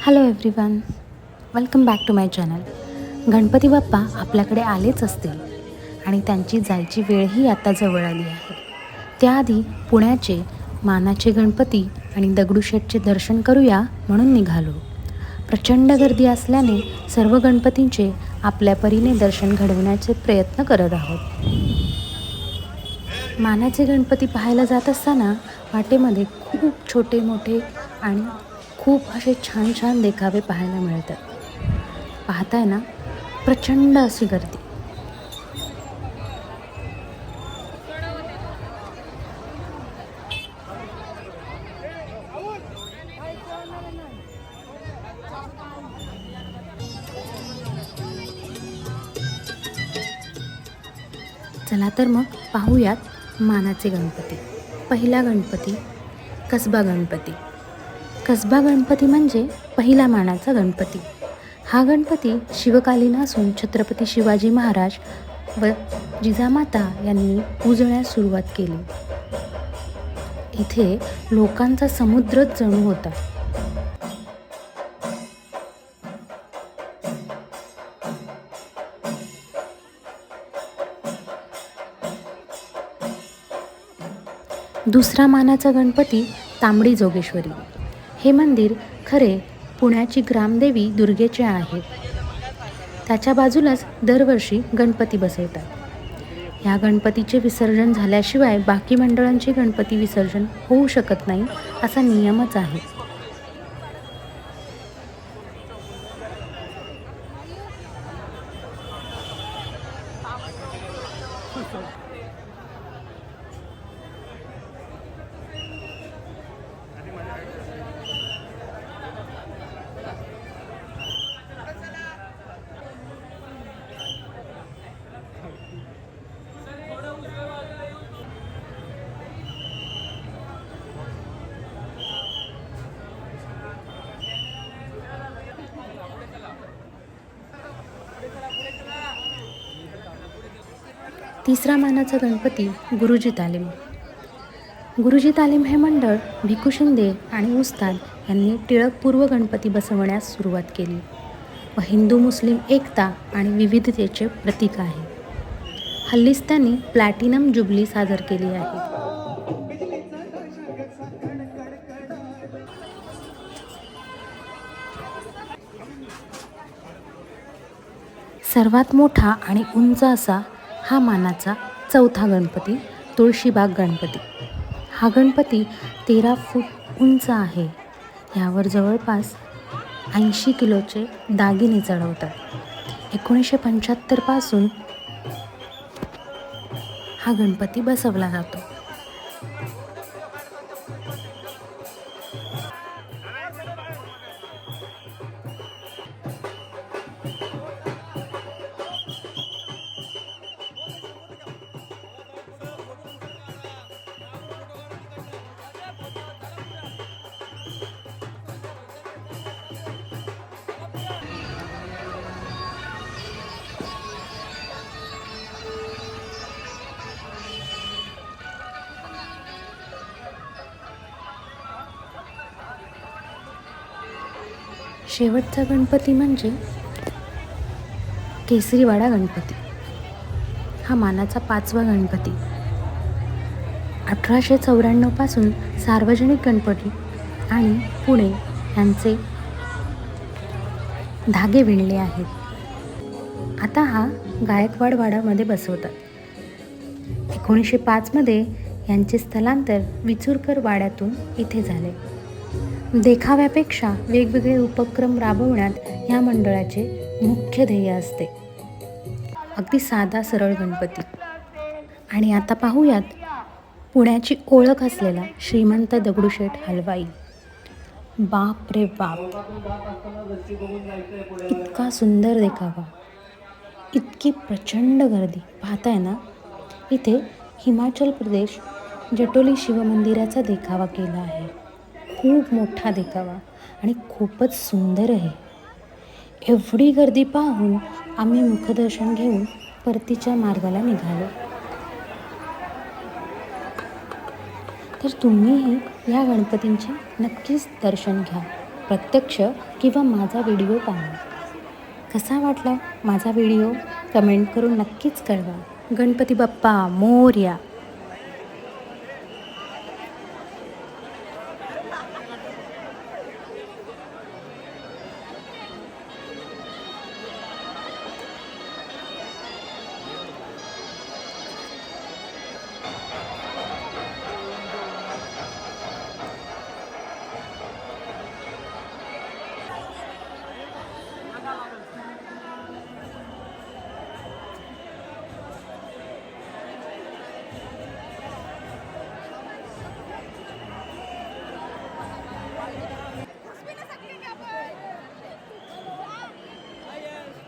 Hello everyone, welcome back to my channel. Ganpati Bappa आपल्याकडे आलेच असतील आणि त्यांची जायची वेळही आता जवळ आली आहे. त्याआधी पुण्याचे मानाचे गणपती आणि दगडूशेठचे दर्शन करूया म्हणून निघालो. प्रचंड गर्दी असल्याने सर्व गणपतींचे आपल्या परीने दर्शन घडवण्याचे प्रयत्न करत आहोत. मानाचे गणपती पाहायला जात असताना वाटेमध्ये खूप छोटे मोठे आणि खूप असे छान छान देखावे पाहायला मिळतात. पाहताय ना, प्रचंड अशी गर्दी. चला तर मग पाहूयात मानाचे गणपती. पहिला गणपती कसबा गणपती. कसबा गणपती म्हणजे पहिला मानाचा गणपती. हा गणपती शिवकालीन असून छत्रपती शिवाजी महाराज व जिजामाता यांनी पूजण्यास सुरुवात केली. इथे लोकांचा समुद्रच जणू होता. दुसरा मानाचा गणपती तांबडी जोगेश्वरी. हे मंदिर खरे पुण्याची ग्रामदेवी दुर्गेचे आहे. त्याच्या बाजूलाच दरवर्षी गणपती बसवतात. या गणपतीचे विसर्जन झाल्याशिवाय बाकी मंडळांचे गणपती विसर्जन होऊ शकत नाही असा नियमच आहे. तिसरा मानाचा गणपती गुरुजी तालीम. गुरुजी तालीम हे मंडळ भिकू शिंदे आणि उस्ताद यांनी टिळकपूर्व गणपती बसवण्यास सुरुवात केली व हिंदू मुस्लिम एकता आणि विविधतेचे प्रतीक आहे. हल्लीच त्यांनी प्लॅटिनम जुबली सादर केली आहे. सर्वात मोठा आणि उंच असा हा मानाचा चौथा गणपती तुळशीबाग गणपती. हा गणपती 13 फूट उंच आहे. यावर जवळपास 80 किलोचे दागिने चढवतात. 1975 पासून हा गणपती बसवला जातो. शेवटचा गणपती म्हणजे केसरीवाडा गणपती. हा मानाचा 5वा गणपती. 1894 पासून सार्वजनिक गणपती आणि पुणे यांचे धागे विणले आहेत. आता हा गायकवाड वाडामध्ये बसवतात. 1905 मध्ये यांचे स्थलांतर विचूरकर वाड्यातून इथे झाले. देखाव्यापेक्षा वेगवेगळे उपक्रम राबवण्यात या मंडळाचे मुख्य ध्येय असते. अगदी साधा सरळ गणपती. आणि आता पाहूयात पुण्याची ओळख असलेला श्रीमंत दगडूशेठ हलवाई. बाप रे बाप, इतका सुंदर देखावा, इतकी प्रचंड गर्दी. पाहताय ना, इथे हिमाचल प्रदेश जटोली शिवमंदिराचा देखावा केला आहे. खूप मोठा देखावा आणि खूपच सुंदर आहे. एवढी गर्दी पाहून आम्ही मुखदर्शन घेऊन परतीच्या मार्गाला निघालो. तर तुम्हीही या गणपतींचे नक्कीच दर्शन घ्या. प्रत्यक्ष किंवा माझा व्हिडिओ पाहून. कसा वाटला माझा व्हिडिओ कमेंट करून नक्कीच कळवा. गणपती बाप्पा मोरया.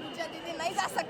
तुझ्या दीदी नाही जा सकती.